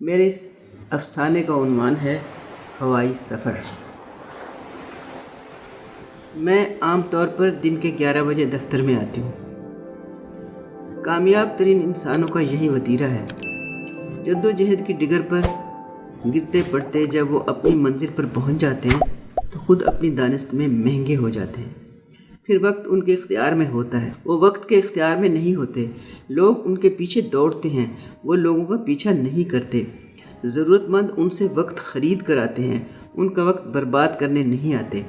میرے اس افسانے کا عنوان ہے ہوائی سفر۔ میں عام طور پر دن کے 11 بجے دفتر میں آتی ہوں۔ کامیاب ترین انسانوں کا یہی وتیرہ ہے، جد و جہد کی ڈگر پر گرتے پڑتے جب وہ اپنی منزل پر پہنچ جاتے ہیں تو خود اپنی دانست میں مہنگے ہو جاتے ہیں۔ پھر وقت ان کے اختیار میں ہوتا ہے، وہ وقت کے اختیار میں نہیں ہوتے۔ لوگ ان کے پیچھے دوڑتے ہیں، وہ لوگوں کا پیچھا نہیں کرتے۔ ضرورت مند ان سے وقت خرید کر آتے ہیں، ان کا وقت برباد کرنے نہیں آتے۔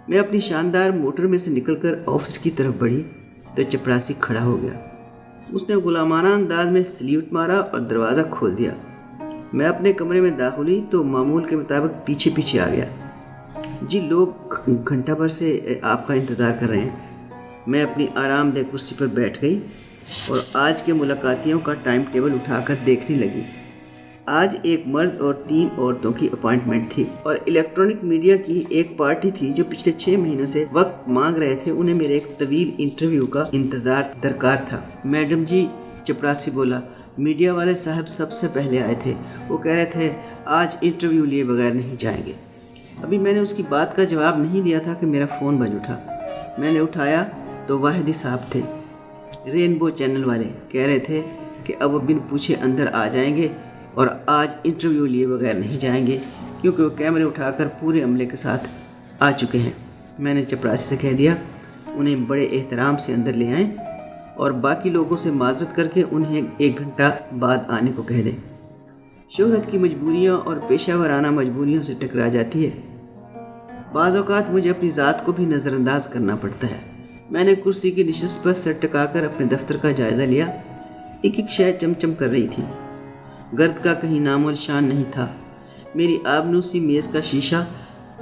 میں اپنی شاندار موٹر میں سے نکل کر آفس کی طرف بڑھی تو چپراسی کھڑا ہو گیا۔ اس نے غلامانہ انداز میں سلیوٹ مارا اور دروازہ کھول دیا۔ میں اپنے کمرے میں داخل ہوئی تو معمول کے مطابق پیچھے پیچھے آ گیا۔ جی لوگ گھنٹہ بھر سے آپ کا انتظار کر رہے ہیں۔ میں اپنی آرام دہ کرسی پر بیٹھ گئی اور آج کے ملاقاتیوں کا ٹائم ٹیبل اٹھا کر دیکھنے لگی۔ آج ایک مرد اور 3 عورتوں کی اپائنٹمنٹ تھی اور الیکٹرانک میڈیا کی ایک پارٹی تھی جو پچھلے 6 مہینوں سے وقت مانگ رہے تھے۔ انہیں میرے ایک طویل انٹرویو کا انتظار درکار تھا۔ میڈم جی، چپراسی بولا، میڈیا والے صاحب سب سے پہلے آئے تھے۔ وہ کہہ رہے تھے آج انٹرویو لیے بغیر نہیں جائیں گے۔ ابھی میں نے اس کی بات کا جواب نہیں دیا تھا کہ میرا فون بج اٹھا۔ میں نے اٹھایا تو واحدی صاحب تھے، رینبو چینل والے۔ کہہ رہے تھے کہ اب وہ بن پوچھے اندر آ جائیں گے اور آج انٹرویو لیے بغیر نہیں جائیں گے کیونکہ وہ کیمرے اٹھا کر پورے عملے کے ساتھ آ چکے ہیں۔ میں نے چپراسی سے کہہ دیا انہیں بڑے احترام سے اندر لے آئیں اور باقی لوگوں سے معذرت کر کے انہیں 1 گھنٹہ بعد آنے کو کہہ دیں۔ شہرت کی مجبوریاں اور پیشہ ورانہ مجبوریوں سے ٹکرا جاتی ہے۔ بعض اوقات مجھے اپنی ذات کو بھی نظر انداز کرنا پڑتا ہے۔ میں نے کرسی کی نشست پر سر ٹکا کر اپنے دفتر کا جائزہ لیا۔ ایک شے چمچم کر رہی تھی، گرد کا کہیں نام و نشان نہیں تھا۔ میری آبنوسی میز کا شیشہ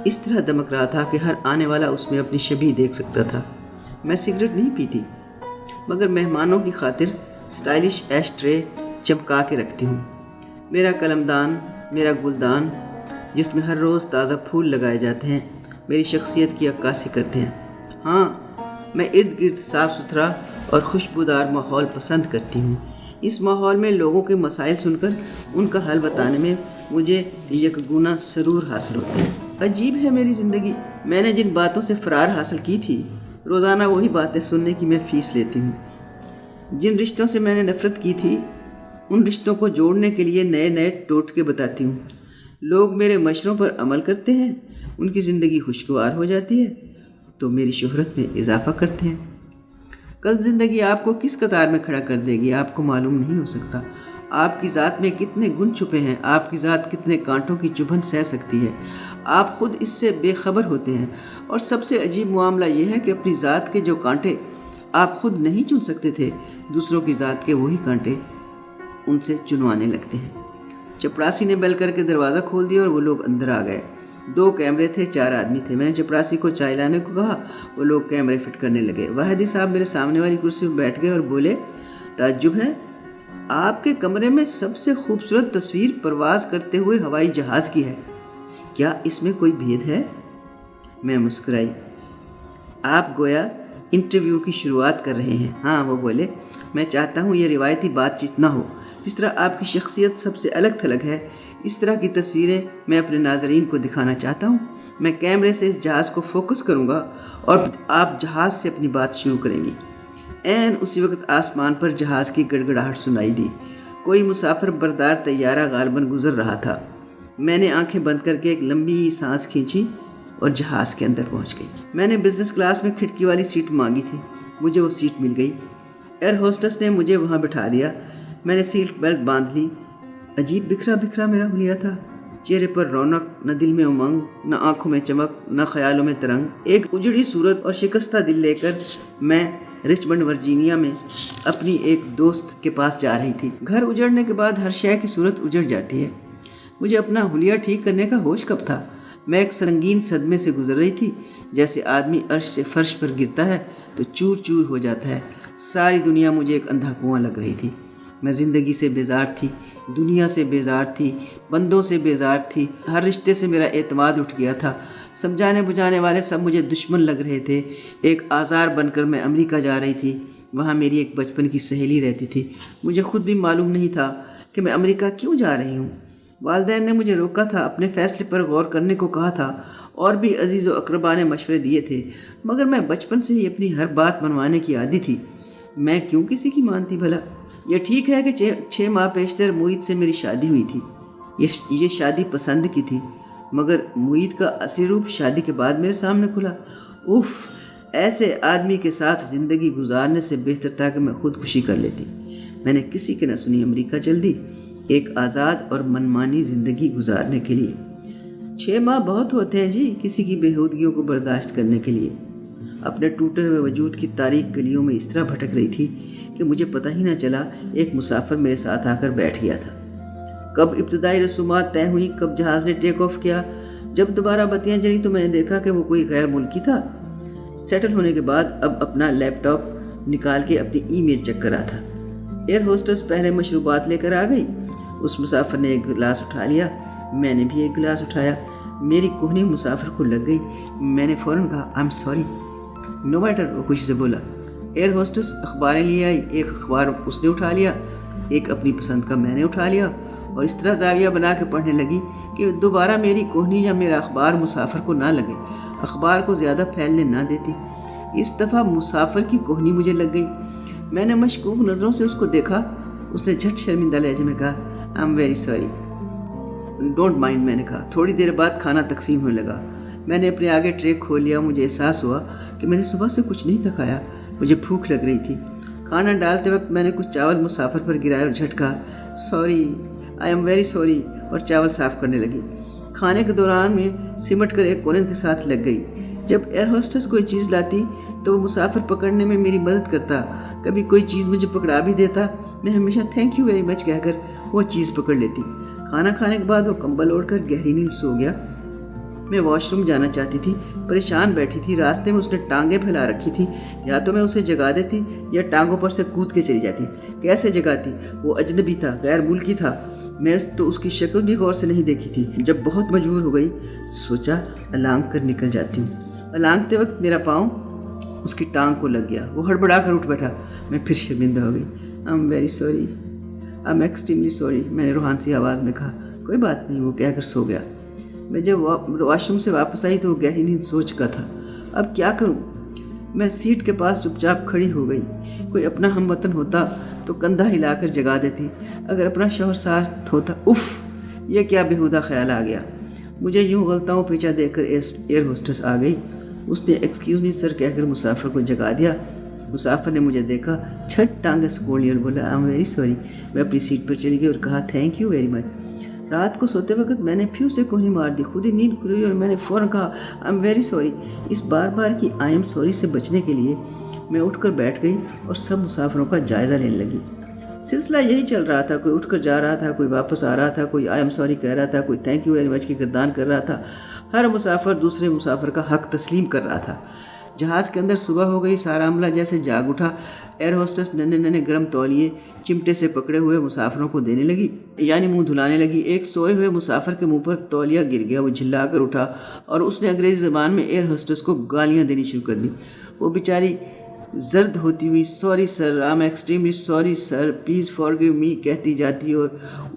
اس طرح دمک رہا تھا کہ ہر آنے والا اس میں اپنی شبیہ دیکھ سکتا تھا۔ میں سگریٹ نہیں پیتی مگر مہمانوں کی خاطر سٹائلش ایش ٹرے چمکا کے رکھتی ہوں۔ میرا قلمدان، میرا گلدان جس میں ہر روز تازہ پھول لگائے جاتے ہیں، میری شخصیت کی عکاسی کرتے ہیں۔ ہاں، میں ارد گرد صاف ستھرا اور خوشبودار ماحول پسند کرتی ہوں۔ اس ماحول میں لوگوں کے مسائل سن کر ان کا حل بتانے میں مجھے یکگنا سرور حاصل ہوتا ہے۔ عجیب ہے میری زندگی۔ میں نے جن باتوں سے فرار حاصل کی تھی، روزانہ وہی باتیں سننے کی میں فیس لیتی ہوں۔ جن رشتوں سے میں نے نفرت کی تھی، ان رشتوں کو جوڑنے کے لیے نئے نئے ٹوٹکے بتاتی ہوں۔ لوگ میرے مشوروں پر عمل کرتے ہیں، ان کی زندگی خوشگوار ہو جاتی ہے تو میری شہرت میں اضافہ کرتے ہیں۔ کل زندگی آپ کو کس قطار میں کھڑا کر دے گی آپ کو معلوم نہیں ہو سکتا۔ آپ کی ذات میں کتنے گن چھپے ہیں، آپ کی ذات کتنے کانٹوں کی چبھن سہ سکتی ہے، آپ خود اس سے بے خبر ہوتے ہیں۔ اور سب سے عجیب معاملہ یہ ہے کہ اپنی ذات کے جو کانٹے آپ خود نہیں چن سکتے تھے، دوسروں کی ذات کے وہی کانٹے ان سے چنوانے لگتے ہیں۔ چپراسی نے بیل کر کے دروازہ کھول دیا اور وہ لوگ اندر آ گئے۔ 2 کیمرے تھے، 4 آدمی تھے۔ میں نے چپراسی کو چائے لانے کو کہا، وہ لوگ کیمرے فٹ کرنے لگے۔ واحدی صاحب میرے سامنے والی کرسی پر بیٹھ گئے اور بولے، تعجب ہے، آپ کے کمرے میں سب سے خوبصورت تصویر پرواز کرتے ہوئے ہوائی جہاز کی ہے، کیا اس میں کوئی بھید ہے؟ میں مسکرائی۔ آپ گویا انٹرویو کی شروعات کر رہے ہیں۔ ہاں، وہ بولے، میں چاہتا ہوں یہ روایتی بات چیت نہ ہو۔ جس طرح آپ کی شخصیت سب سے الگ تھلگ ہے، اس طرح کی تصویریں میں اپنے ناظرین کو دکھانا چاہتا ہوں۔ میں کیمرے سے اس جہاز کو فوکس کروں گا اور آپ جہاز سے اپنی بات شروع کریں گی۔ عین اسی وقت آسمان پر جہاز کی گڑگڑاہٹ سنائی دی۔ کوئی مسافر بردار طیارہ غالباً گزر رہا تھا۔ میں نے آنکھیں بند کر کے ایک لمبی سانس کھینچی اور جہاز کے اندر پہنچ گئی۔ میں نے بزنس کلاس میں کھڑکی والی سیٹ مانگی تھی، مجھے وہ سیٹ مل گئی۔ ایئر ہوسٹس نے مجھے وہاں بٹھا دیا۔ میں نے سیٹ بیلٹ باندھ لی۔ عجیب بکھرا بکھرا میرا حلیہ تھا، چہرے پر رونق، نہ دل میں امنگ، نہ آنکھوں میں چمک، نہ خیالوں میں ترنگ۔ ایک اجڑی صورت اور شکستہ دل لے کر میں رچمنڈ ورجینیا میں اپنی ایک دوست کے پاس جا رہی تھی۔ گھر اجڑنے کے بعد ہر شے کی صورت اجڑ جاتی ہے۔ مجھے اپنا حلیہ ٹھیک کرنے کا ہوش کب تھا؟ میں ایک سنگین صدمے سے گزر رہی تھی۔ جیسے آدمی عرش سے فرش پر گرتا ہے تو چور چور ہو جاتا ہے۔ ساری دنیا مجھے ایک اندھا کنواں لگ رہی تھی۔ میں زندگی سے بیزار تھی، دنیا سے بیزار تھی، بندوں سے بیزار تھی۔ ہر رشتے سے میرا اعتماد اٹھ گیا تھا۔ سمجھانے بجھانے والے سب مجھے دشمن لگ رہے تھے۔ ایک آزار بن کر میں امریکہ جا رہی تھی۔ وہاں میری ایک بچپن کی سہیلی رہتی تھی۔ مجھے خود بھی معلوم نہیں تھا کہ میں امریکہ کیوں جا رہی ہوں۔ والدین نے مجھے روکا تھا، اپنے فیصلے پر غور کرنے کو کہا تھا، اور بھی عزیز و اقربا نے مشورے دیے تھے، مگر میں بچپن سے ہی اپنی ہر بات منوانے کی عادی تھی۔ میں کیوں کسی کی مانتی بھلا؟ یہ ٹھیک ہے کہ 6 ماہ پیشتر معید سے میری شادی ہوئی تھی۔ یہ شادی پسند کی تھی، مگر معید کا اصلی روپ شادی کے بعد میرے سامنے کھلا۔ اف، ایسے آدمی کے ساتھ زندگی گزارنے سے بہتر تھا کہ میں خودکشی کر لیتی۔ میں نے کسی کی نہ سنی، امریکہ چل دی، ایک آزاد اور منمانی زندگی گزارنے کے لیے۔ 6 ماہ بہت ہوتے ہیں جی کسی کی بےہودگیوں کو برداشت کرنے کے لیے۔ اپنے ٹوٹے ہوئے وجود کی تاریک گلیوں میں اس طرح بھٹک رہی تھی کہ مجھے پتہ ہی نہ چلا ایک مسافر میرے ساتھ آ کر بیٹھ گیا تھا۔ کب ابتدائی رسومات طے ہوئی، کب جہاز نے ٹیک آف کیا۔ جب دوبارہ بتیاں جلی تو میں نے دیکھا کہ وہ کوئی غیر ملکی تھا۔ سیٹل ہونے کے بعد اب اپنا لیپ ٹاپ نکال کے اپنی ای میل چیک کر رہا تھا۔ ایئر ہوسٹس پہلے مشروبات لے کر آ گئی۔ اس مسافر نے ایک گلاس اٹھا لیا، میں نے بھی ایک گلاس اٹھایا۔ میری کوہنی مسافر کو لگ گئی۔ میں نے فوراً کہا I am sorry. No matter, وہ خوشی سے بولا۔ ایئر ہوسٹس اخباریں لے آئی، ایک اخبار اس نے اٹھا لیا، ایک اپنی پسند کا میں نے اٹھا لیا، اور اس طرح زاویہ بنا کے پڑھنے لگی کہ دوبارہ میری کوہنی یا میرا اخبار مسافر کو نہ لگے، اخبار کو زیادہ پھیلنے نہ دیتی۔ اس دفعہ مسافر کی کوہنی مجھے لگ گئی۔ میں نے مشکوک نظروں سے اس کو دیکھا۔ اس نے جھٹ شرمندہ لہجے میں کہا I am very sorry. Don't mind, میں نے کہا۔ تھوڑی دیر بعد کھانا تقسیم ہونے لگا۔ میں نے اپنے آگے ٹرے کھول لیا۔ مجھے احساس ہوا کہ میں نے صبح سے کچھ نہیں تھا کھایا، مجھے بھوک لگ رہی تھی۔ کھانا ڈالتے وقت میں نے کچھ چاول مسافر پر گرائے اور جھٹ کہا sorry, I am very sorry, اور چاول صاف کرنے لگی۔ کھانے کے دوران میں سمٹ کر ایک کونے کے ساتھ لگ گئی۔ جب ایئر ہوسٹس کوئی چیز لاتی تو وہ مسافر پکڑنے میں میری مدد کرتا، کبھی کوئی چیز مجھے پکڑا بھی دیتا۔ میں ہمیشہ تھینک یو ویری مچ کہہ کر وہ چیز پکڑ لیتی۔ کھانا کھانے کے بعد وہ کمبل اوڑھ کر گہری نیند سو گیا۔ میں واش روم جانا چاہتی تھی، پریشان بیٹھی تھی۔ راستے میں اس نے ٹانگیں پھیلا رکھی تھی، یا تو میں اسے جگا دیتی یا ٹانگوں پر سے کود کے چلی جاتی۔ کیسے جگاتی؟ وہ اجنبی تھا، غیر ملکی تھا، میں تو اس کی شکل بھی غور سے نہیں دیکھی تھی۔ جب بہت مجبور ہو گئی، سوچا الانگ کر نکل جاتی ہوں۔ الانگتے وقت میرا پاؤں اس کی ٹانگ کو لگ گیا۔ وہ ہڑبڑا کر اٹھ بیٹھا۔ میں پھر شرمندہ ہو گئی۔ I am very sorry, I am extremely sorry, میں نے روحان سی آواز میں کہا۔ کوئی بات نہیں، وہ کہہ کر سو گیا۔ میں جب واش روم سے واپس آئی تو وہ گہری نیند سو چکا تھا۔ اب کیا کروں؟ میں سیٹ کے پاس چپ چاپ کھڑی ہو گئی۔ کوئی اپنا ہم وطن ہوتا تو کندھا ہلا کر جگا دیتی، اگر اپنا شوہر ساتھ ہوتا۔ اف، یہ کیا بےہودہ خیال آ گیا۔ مجھے یوں غلطاؤں پیچھا دیکھ کر ایئر ہوسٹس آ گئی۔ اس نے ایکسکیوز می سر کہہ کر مسافر کو جگا دیا۔ مسافر نے مجھے دیکھا، چھٹ ٹانگیں سکوڑ لی اور بولا آئی ایم ویری سوری۔ میں اپنی سیٹ پر چلی گئی اور کہا تھینک یو ویری مچ۔ رات کو سوتے وقت میں نے پھر اسے کوہنی مار دی۔ خود ہی نیند کھل گئی اور میں نے فوراً کہا آئی ایم ویری سوری۔ اس بار بار کی آئی ایم سوری سے بچنے کے لیے میں اٹھ کر بیٹھ گئی اور سب مسافروں کا جائزہ لینے لگی۔ سلسلہ یہی چل رہا تھا، کوئی اٹھ کر جا رہا تھا، کوئی واپس آ رہا تھا، کوئی آئی ایم سوری کہہ رہا تھا، کوئی تھینک یو ویری مچ کی گردان کر رہا تھا۔ ہر مسافر دوسرے مسافر کا حق تسلیم کر رہا تھا۔ جہاز کے اندر صبح ہو گئی، سارا عملہ جیسے جاگ اٹھا۔ ایئر ہوسٹس ننے ننے گرم تولیے چمٹے سے پکڑے ہوئے مسافروں کو دینے لگی، یعنی منہ دھلانے لگی۔ ایک سوئے ہوئے مسافر کے منہ پر تولیہ گر گیا، وہ جھلا کر اٹھا اور اس نے انگریزی زبان میں ایئر ہوسٹس کو گالیاں دینی شروع کر دی۔ وہ بیچاری زرد ہوتی ہوئی sorry sir, I am extremely sorry sir, please forgive me کہتی جاتی اور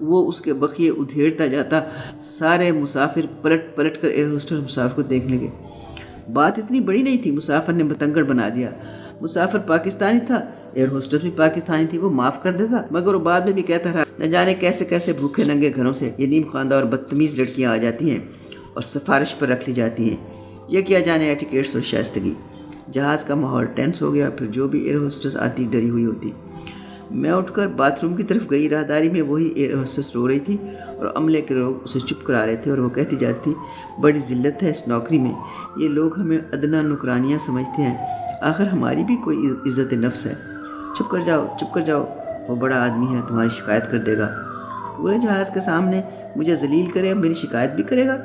وہ اس کے بخیے ادھیڑتا جاتا۔ سارے مسافر پلٹ پلٹ کر ایئر ہوسٹس مسافر کو دیکھنے لگے۔ بات اتنی بڑی نہیں تھی، مسافر نے بتنگڑ بنا دیا۔ مسافر پاکستانی تھا، ایئر ہوسٹس بھی پاکستانی تھی، وہ معاف کر دیتا، مگر وہ بعد میں بھی کہتا رہا نہ جانے کیسے کیسے بھوکے ننگے گھروں سے یہ نیم خواندہ اور بدتمیز لڑکیاں آ جاتی ہیں اور سفارش پر رکھ لی جاتی ہیں، یہ کیا جانے ایٹیکیٹس اور شائستگی۔ جہاز کا ماحول ٹینس ہو گیا، پھر جو بھی ایئر ہوسٹس آتی ڈری ہوئی ہوتی۔ میں اٹھ کر باتھ روم کی طرف گئی۔ راہداری میں وہی ایئر ہوسٹس رو رہی تھی اور عملے کے لوگ اسے چپ کرا رہے تھے، اور وہ کہتی جاتی تھی بڑی ذلت ہے اس نوکری میں، یہ لوگ ہمیں ادنیٰ نوکرانیاں سمجھتے ہیں، آخر ہماری بھی کوئی عزت نفس ہے۔ چپ کر جاؤ، چپ کر جاؤ، وہ بڑا آدمی ہے، تمہاری شکایت کر دے گا۔ پورے جہاز کے سامنے مجھے ذلیل کرے، میری شکایت بھی کرے گا؟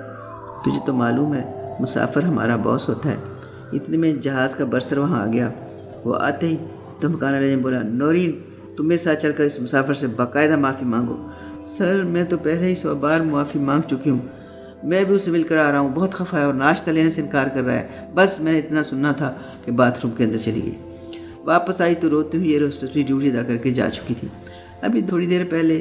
تجھے تو معلوم ہے مسافر ہمارا باس ہوتا ہے۔ اتنے میں جہاز کا برسر وہاں آ گیا۔ وہ آتے ہی دھمکانا لینے بولا نورین، تم میرے ساتھ چل کر اس مسافر سے باقاعدہ معافی مانگو۔ سر میں تو پہلے ہی 100 بار معافی مانگ چکی ہوں، میں بھی اسے مل کر آ رہا ہوں، بہت خفا ہے اور ناشتہ لینے سے انکار کر رہا ہے، بس میں نے اتنا سننا تھا کہ باتھ روم کے اندر چلی گئی۔ واپس آئی تو روتے ہوئی ایئر ہوسٹس بھی ڈیوٹی ادا کر کے جا چکی تھی۔ ابھی تھوڑی دیر پہلے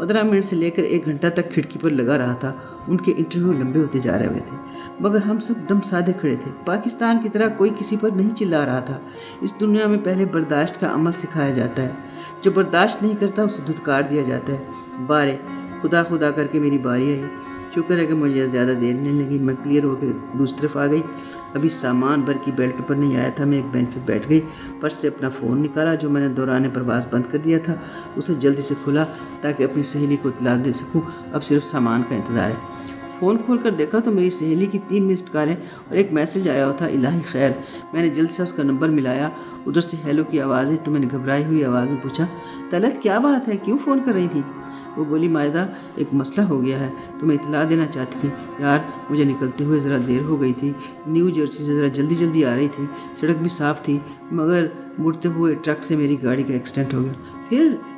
15 منٹ سے لے کر 1 گھنٹہ تک کھڑکی پر لگا رہا تھا۔ ان کے انٹرویو لمبے ہوتے جا رہے تھے، مگر ہم سب دم سادے کھڑے تھے۔ پاکستان کی طرح کوئی کسی پر نہیں چلا رہا تھا۔ اس دنیا میں پہلے برداشت کا عمل سکھایا جاتا ہے، جو برداشت نہیں کرتا اسے دھتکار دیا جاتا ہے۔ بارے خدا خدا کر کے میری باری آئی۔ شکر ہے کہ مجھے زیادہ دیر نہیں لگی، میں کلیئر ہو کے دوسری طرف آ گئی۔ ابھی سامان بھر کی بیلٹ پر نہیں آیا تھا، میں ایک بینچ پہ بیٹھ گئی، پرس سے اپنا فون نکالا جو میں نے دوران پرواز بند کر دیا تھا، اسے جلدی سے کھولا تاکہ اپنی سہیلی کو اطلاع دے سکوں۔ اب صرف سامان کا انتظار ہے۔ فون کھول کر دیکھا تو میری سہیلی کی 3 مسڈ کالیں اور ایک میسج آیا ہوا تھا، الہی خیر۔ میں نے جلد سے اس کا نمبر ملایا، ادھر سے ہیلو کی آواز آئی تو میں نے گھبرائی ہوئی آواز میں پوچھا، طلعت کیا بات ہے، کیوں فون کر رہی تھی؟ وہ بولی، مائدہ ایک مسئلہ ہو گیا ہے، تمہیں اطلاع دینا چاہتی تھی۔ یار مجھے نکلتے ہوئے ذرا دیر ہو گئی تھی، نیو جرسی سے ذرا جلدی آ رہی تھی، سڑک بھی صاف تھی، مگر مڑتے ہوئے ٹرک سے میری گاڑی کا ایکسیڈنٹ ہو گیا۔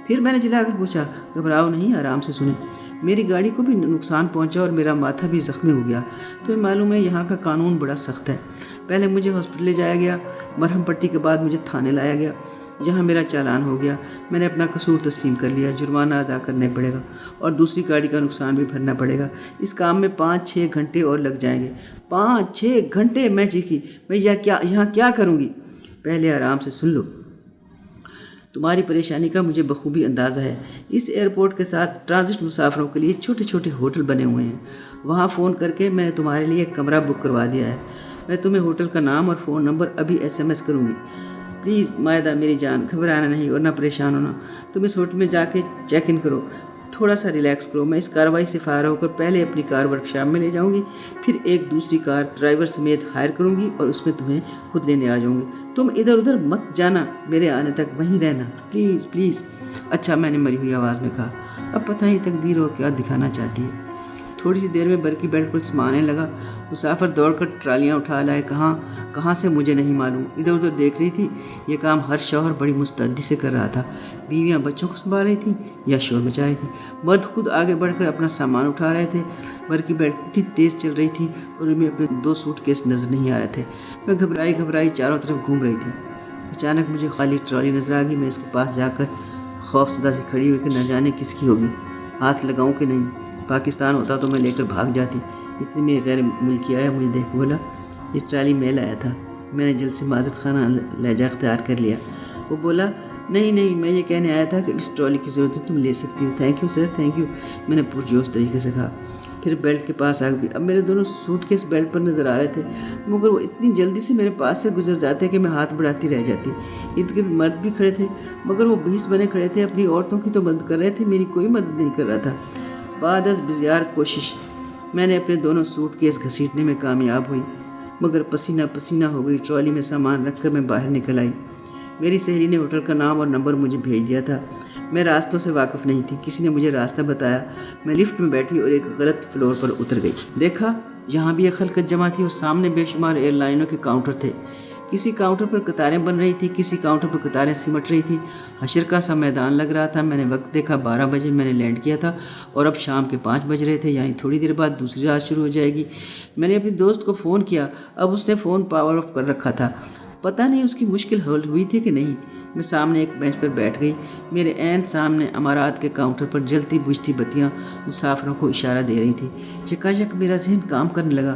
پھر میں نے چلا کر پوچھا، گھبراؤ نہیں، آرام سے سنیں، میری گاڑی کو بھی نقصان پہنچا اور میرا ماتھا بھی زخمی ہو گیا۔ تمہیں معلوم ہے یہاں کا قانون بڑا سخت ہے۔ پہلے مجھے ہاسپٹل لے جایا گیا، مرہم پٹی کے بعد مجھے تھانے لایا گیا، جہاں میرا چالان ہو گیا۔ میں نے اپنا قصور تسلیم کر لیا، جرمانہ ادا کرنا پڑے گا اور دوسری گاڑی کا نقصان بھی بھرنا پڑے گا۔ اس کام میں 5-6 گھنٹے اور لگ جائیں گے۔ 5-6 گھنٹے؟ میں چیخی، میں یہاں کیا کروں گی؟ پہلے آرام سے سن لو، تمہاری پریشانی کا مجھے بخوبی اندازہ ہے۔ اس ایئرپورٹ کے ساتھ ٹرانزٹ مسافروں کے لیے چھوٹے چھوٹے ہوٹل بنے ہوئے ہیں، وہاں فون کر کے میں نے تمہارے لیے ایک کمرہ بک کروا دیا ہے۔ میں تمہیں ہوٹل کا نام اور فون نمبر ابھی SMS کروں گی۔ پلیز مائدہ میری جان، گھبرانا نہیں اور نہ پریشان ہونا۔ تم اس ہوٹل میں جا کے چیک ان کرو، تھوڑا سا ریلیکس کرو۔ میں اس کارروائی سے فارغ ہو کر پہلے اپنی کار ورکشاپ میں لے جاؤں گی، پھر ایک دوسری کار ڈرائیور سمیت ہائر کروں گی اور اس میں تمہیں خود لینے آ جاؤں گی۔ تم ادھر ادھر مت جانا، میرے آنے تک وہیں رہنا، پلیز پلیز۔ اچھا، میں نے مری ہوئی آواز میں کہا۔ اب پتہ نہیں تقدیر ہو کیا دکھانا چاہتی ہے۔ تھوڑی سی دیر میں برقی بیلٹ پر سمانے لگا۔ مسافر دوڑ کر ٹرالیاں اٹھا لائے، کہاں سے مجھے نہیں معلوم۔ ادھر ادھر دیکھ رہی تھی۔ یہ کام ہر شوہر بڑی مستعدی سے کر رہا تھا۔ بیویاں بچوں کو سنبھال رہی تھیں یا شور مچا رہی تھیں، مرد خود آگے بڑھ کر اپنا سامان اٹھا رہے تھے۔ برقی بیلٹ اتنی تیز چل رہی تھی اور ان میں اپنے 2 سوٹ کیس نظر نہیں آ رہے تھے۔ میں گھبرائی چاروں طرف گھوم رہی تھی۔ اچانک مجھے خالی ٹرالی نظر آ گئی۔ میں اس کے پاس جا کر خوف زدہ سے کھڑی ہوئی کہ نہ جانے کس کی ہوگی، ہاتھ لگاؤں کہ نہیں۔ پاکستان ہوتا تو میں لے کر بھاگ جاتی۔ اتنے میں غیر ملکی آیا، مجھے دیکھ بولا، یہ ٹرالی میں لایا تھا۔ میں نے جلد سے معذرت خانہ لہجہ اختیار کر لیا۔ وہ بولا، نہیں، میں یہ کہنے آیا تھا کہ اس ٹرالی کی ضرورت ہے، تم لے سکتی ہو۔ Thank you sir, thank you, میں نے پرجوش طریقے سے کہا۔ پھر بیلٹ کے پاس آ گئی۔ اب میرے دونوں سوٹ کیس بیلٹ پر نظر آ رہے تھے، مگر وہ اتنی جلدی سے میرے پاس سے گزر جاتے کہ میں ہاتھ بڑھاتی رہ جاتی۔ ارد گرد مرد بھی کھڑے تھے، مگر وہ 20 بنے کھڑے تھے، اپنی عورتوں کی تو مدد کر رہے تھے، میری کوئی مدد نہیں کر رہا تھا۔ بعد از بسیار کوشش میں نے اپنے دونوں سوٹ کیس گھسیٹنے میں کامیاب ہوئی، مگر پسینہ ہو گئی۔ ٹرالی میں سامان رکھ کر میں باہر نکل آئی۔ میری سہیلی نے ہوٹل کا نام اور نمبر مجھے بھیج دیا تھا۔ میں راستوں سے واقف نہیں تھی، کسی نے مجھے راستہ بتایا۔ میں لفٹ میں بیٹھی اور ایک غلط فلور پر اتر گئی۔ دیکھا یہاں بھی ایک خلقت جمع تھی اور سامنے بے شمار ایئر لائنوں کے کاؤنٹر تھے۔ کسی کاؤنٹر پر قطاریں بن رہی تھی، کسی کاؤنٹر پر قطاریں سمٹ رہی تھی۔ حشر کا سا میدان لگ رہا تھا۔ میں نے وقت دیکھا، 12 بجے میں نے لینڈ کیا تھا اور اب شام کے 5 بج رہے تھے، یعنی تھوڑی دیر بعد دوسری رات شروع ہو جائے گی۔ میں نے اپنی دوست کو فون کیا، اب اس نے فون پاور آف کر رکھا تھا۔ پتہ نہیں اس کی مشکل حل ہوئی تھی کہ نہیں۔ میں سامنے ایک بینچ پر بیٹھ گئی۔ میرے عین سامنے امارات کے کاؤنٹر پر جلتی بجھتی بتیاں مسافروں کو اشارہ دے رہی تھیں۔ یکایک میرا ذہن کام کرنے لگا۔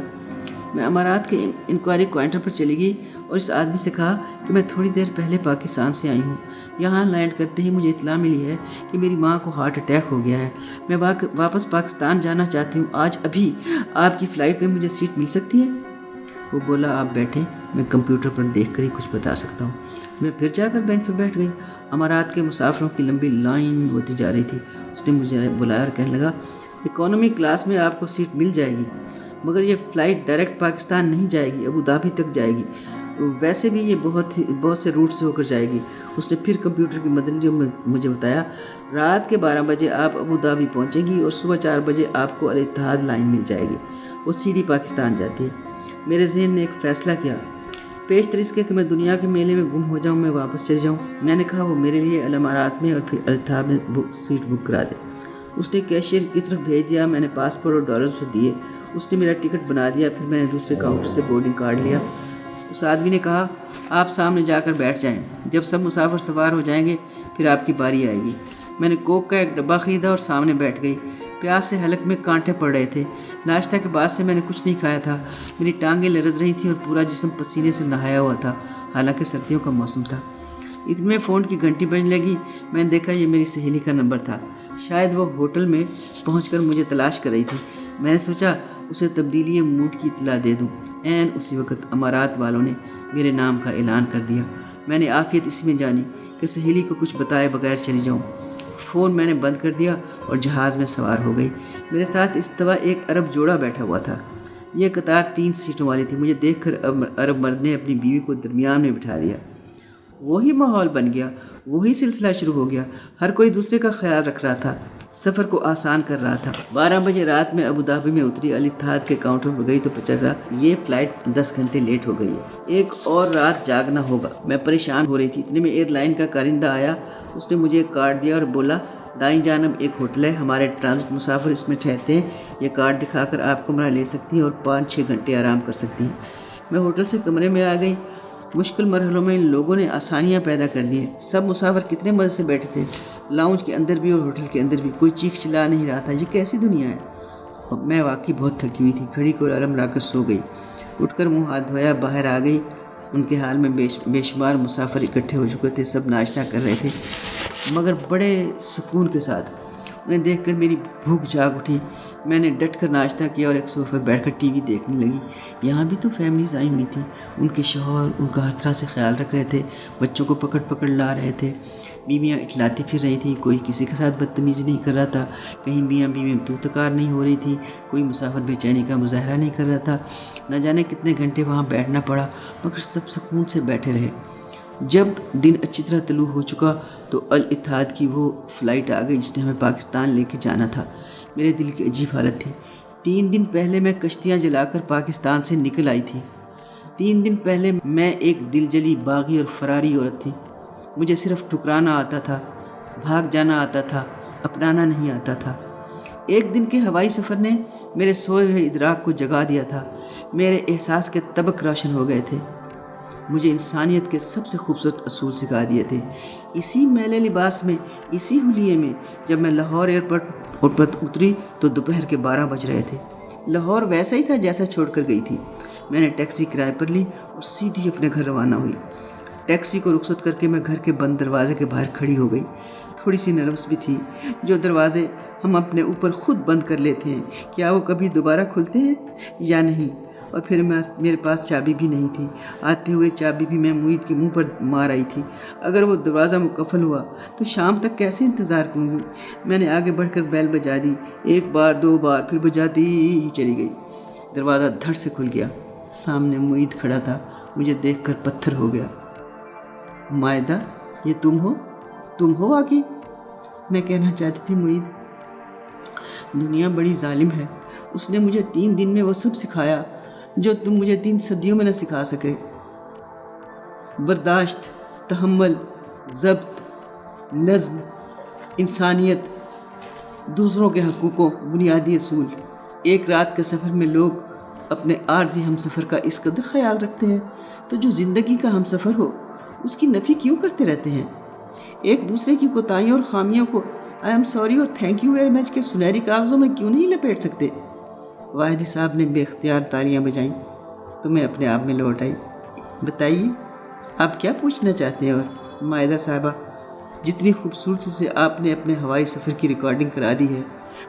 میں امارات کے انکوائری کاؤنٹر پر چلی گئی اور اس آدمی سے کہا کہ میں تھوڑی دیر پہلے پاکستان سے آئی ہوں۔ یہاں لینڈ کرتے ہی مجھے اطلاع ملی ہے کہ میری ماں کو ہارٹ اٹیک ہو گیا ہے۔ میں واپس پاکستان جانا چاہتی ہوں، آج ابھی آپ کی فلائٹ میں مجھے سیٹ مل سکتی ہے؟ وہ بولا، آپ بیٹھیں، میں کمپیوٹر پر دیکھ کر ہی کچھ بتا سکتا ہوں۔ میں پھر جا کر بینچ پر بیٹھ گئی۔ امارات کے مسافروں کی لمبی لائن ہوتی جا رہی تھی۔ اس نے مجھے بلایا اور کہنے لگا، اکانومی کلاس میں آپ کو سیٹ مل جائے گی، مگر یہ فلائٹ ڈائریکٹ پاکستان نہیں جائے گی، ابو دھابی تک جائے گی۔ ویسے بھی یہ بہت سے روٹ سے ہو کر جائے گی۔ اس نے پھر کمپیوٹر کی مدد لی اور مجھے بتایا، رات کے 12 بجے آپ ابو دھابی پہنچیں گی اور صبح 4 بجے آپ کو الاتحاد لائن مل جائے گی، وہ سیدھی پاکستان جاتی ہے۔ میرے ذہن نے ایک فیصلہ کیا، پیشتر اس کے کہ میں دنیا کے میلے میں گم ہو جاؤں، میں واپس چل جاؤں۔ میں نے کہا وہ میرے لیے الامارات میں اور پھر الاتحاد میں سیٹ بک کرا دے۔ اس نے کیشیئر کی طرف بھیج دیا۔ میں نے پاسپورٹ اور ڈالر اسے دیے، اس نے میرا ٹکٹ بنا دیا۔ پھر میں نے دوسرے کاؤنٹر سے بورڈنگ کارڈ لیا۔ اس آدمی نے کہا، آپ سامنے جا کر بیٹھ جائیں، جب سب مسافر سوار ہو جائیں گے پھر آپ کی باری آئے گی۔ میں نے کوک کا ایک ڈبہ خریدا اور سامنے بیٹھ گئی۔ پیاس سے حلق میں کانٹے پڑ رہے تھے۔ ناشتہ کے بعد سے میں نے کچھ نہیں کھایا تھا۔ میری ٹانگیں لرز رہی تھیں اور پورا جسم پسینے سے نہایا ہوا تھا، حالانکہ سردیوں کا موسم تھا۔ اتنے میں فون کی گھنٹی بجنے لگی۔ میں نے دیکھا یہ میری سہیلی کا نمبر تھا۔ شاید وہ ہوٹل میں پہنچ کر مجھے تلاش کر رہی تھی۔ میں نے سوچا اسے تبدیلی موڈ کی اطلاع دے دوں۔ عین اسی وقت امارات والوں نے میرے نام کا اعلان کر دیا۔ میں نے عافیت اسی میں جانی کہ سہیلی کو کچھ بتائے بغیر چلی جاؤں۔ فون میں نے بند کر دیا اور جہاز میں سوار ہو گئی۔ میرے ساتھ استوا ایک عرب جوڑا بیٹھا ہوا تھا۔ یہ قطار 3 سیٹوں والی تھی۔ مجھے دیکھ کر عرب مرد نے اپنی بیوی کو درمیان میں بٹھا دیا۔ وہی ماحول بن گیا، وہی سلسلہ شروع ہو گیا۔ ہر کوئی دوسرے کا خیال رکھ رہا تھا، سفر کو آسان کر رہا تھا۔ 12 بجے رات میں ابوظہبی میں اتری، الاتحاد کے کاؤنٹر پر گئی تو پتہ چلا یہ فلائٹ 10 گھنٹے لیٹ ہو گئی ہے، ایک اور رات جاگنا ہوگا۔ میں پریشان ہو رہی تھی۔ اتنے میں ایئر لائن کا کارندہ آیا۔ اس نے مجھے ایک کارڈ دیا اور بولا دائیں جانب ایک ہوٹل ہے، ہمارے ٹرانزٹ مسافر اس میں ٹھہرتے ہیں، یہ کارڈ دکھا کر آپ کمرہ لے سکتی ہیں اور 5-6 گھنٹے آرام کر سکتی ہیں۔ میں ہوٹل سے کمرے میں آ گئی۔ مشکل مرحلوں میں ان لوگوں نے آسانیاں پیدا کر دی ہیں۔ سب مسافر کتنے مزے سے بیٹھے تھے، لاؤنج کے اندر بھی اور ہوٹل کے اندر بھی۔ کوئی چیخ چلا نہیں رہا تھا۔ یہ کیسی دنیا ہے؟ میں واقعی بہت تھکی ہوئی تھی۔ کھڑی کو الارم لا کر سو گئی۔ اٹھ کر منہ ہاتھ دھویا، باہر آ گئی۔ ان کے حال میں بے شمار مسافر اکٹھے ہو چکے تھے۔ سب ناشتہ کر رہے تھے مگر بڑے سکون کے ساتھ۔ انہیں دیکھ کر میری بھوک جاگ اٹھی۔ میں نے ڈٹ کر ناشتہ کیا اور ایک صوفے پر بیٹھ کر ٹی وی دیکھنے لگی۔ یہاں بھی تو فیملیز آئی ہوئی تھیں۔ ان کے شوہر ان کا ہر طرح سے خیال رکھ رہے تھے، بچوں کو پکڑ پکڑ لا رہے تھے۔ بیویاں اٹھلاتی پھر رہی تھیں، کوئی کسی کے ساتھ بدتمیزی نہیں کر رہا تھا، کہیں میاں بیوی میں توتکار نہیں ہو رہی تھی، کوئی مسافر بے چینی کا مظاہرہ نہیں کر رہا تھا۔ نہ جانے کتنے گھنٹے وہاں بیٹھنا پڑا مگر سب سکون سے بیٹھے رہے۔ جب دن اچھی طرح طلوع ہو چکا تو الاتحاد کی وہ فلائٹ آ گئی جس نے ہمیں پاکستان لے کے جانا تھا۔ میرے دل کی عجیب حالت تھی۔ 3 دن پہلے میں کشتیاں جلا کر پاکستان سے نکل آئی تھی۔ 3 دن پہلے میں ایک دل جلی باغی اور فراری عورت تھی۔ مجھے صرف ٹھکرانا آتا تھا، بھاگ جانا آتا تھا، اپنانا نہیں آتا تھا۔ ایک دن کے ہوائی سفر نے میرے سوئے ہوئے ادراک کو جگا دیا تھا۔ میرے احساس کے طبق روشن ہو گئے تھے۔ مجھے انسانیت کے سب سے خوبصورت اصول سکھا دیے تھے۔ اسی میلے لباس میں، اسی حلیے میں جب میں لاہور ایئرپورٹ پر اتری تو دوپہر کے 12 بج رہے تھے۔ لاہور ویسا ہی تھا جیسا چھوڑ کر گئی تھی۔ میں نے ٹیکسی کرائے پر لی اور سیدھی اپنے گھر روانہ ہوئی۔ ٹیکسی کو رخصت کر کے میں گھر کے بند دروازے کے باہر کھڑی ہو گئی۔ تھوڑی سی نروس بھی تھی۔ جو دروازے ہم اپنے اوپر خود بند کر لیتے ہیں، کیا وہ کبھی دوبارہ کھلتے ہیں یا نہیں؟ اور پھر میرے پاس چابی بھی نہیں تھی۔ آتے ہوئے چابی بھی میں معید کے منہ پر مار آئی تھی۔ اگر وہ دروازہ مکفل ہوا تو شام تک کیسے انتظار کروں گی؟ میں نے آگے بڑھ کر بیل بجا دی، 1 بار 2 بار، پھر بجاتی ہی چلی گئی۔ دروازہ دھڑ سے کھل گیا۔ سامنے معید کھڑا تھا۔ مجھے دیکھ کر پتھر ہو گیا۔ مائدہ، یہ تم ہو واقعی؟ میں کہنا چاہتی تھی معید، دنیا بڑی ظالم ہے۔ اس نے مجھے 3 دن میں وہ سب سکھایا جو تم مجھے 3 صدیوں میں نہ سکھا سکے۔ برداشت، تحمل، ضبط، نظم، انسانیت، دوسروں کے حقوقوں، بنیادی اصول۔ ایک رات کے سفر میں لوگ اپنے عارضی ہم سفر کا اس قدر خیال رکھتے ہیں تو جو زندگی کا ہم سفر ہو اس کی نفی کیوں کرتے رہتے ہیں؟ ایک دوسرے کی کوتاہیوں اور خامیوں کو آئی ایم سوری اور تھینک یو ویری مچ کے سنہری کاغذوں میں کیوں نہیں لپیٹ سکتے؟ واحدی صاحب نے بے اختیار تالیاں بجائیں تو میں اپنے آپ میں لوٹ آئی۔ بتائیے آپ کیا پوچھنا چاہتے ہیں؟ اور مائدہ صاحبہ، جتنی خوبصورتی سے آپ نے اپنے ہوائی سفر کی ریکارڈنگ کرا دی ہے،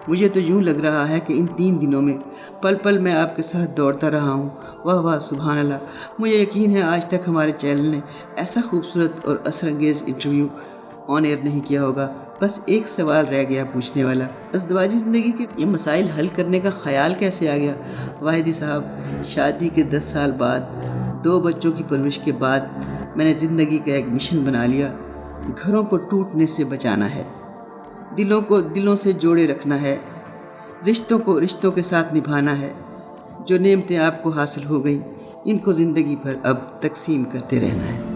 مجھے تو یوں لگ رہا ہے کہ ان 3 دنوں میں پل پل میں آپ کے ساتھ دوڑتا رہا ہوں۔ واہ واہ، سبحان اللہ۔ مجھے یقین ہے آج تک ہمارے چینل نے ایسا خوبصورت اور اثر انگیز انٹرویو آن ایئر نہیں کیا ہوگا۔ بس ایک سوال رہ گیا پوچھنے والا، ازدواجی زندگی کے یہ مسائل حل کرنے کا خیال کیسے آ گیا؟ واحدی صاحب، شادی کے 10 سال بعد، 2 بچوں کی پرورش کے بعد میں نے زندگی کا ایک مشن بنا لیا۔ گھروں کو ٹوٹنے سے بچانا ہے، دلوں کو دلوں سے جوڑے رکھنا ہے، رشتوں کو رشتوں کے ساتھ نبھانا ہے۔ جو نعمتیں آپ کو حاصل ہو گئیں ان کو زندگی بھر اب تقسیم کرتے رہنا ہے۔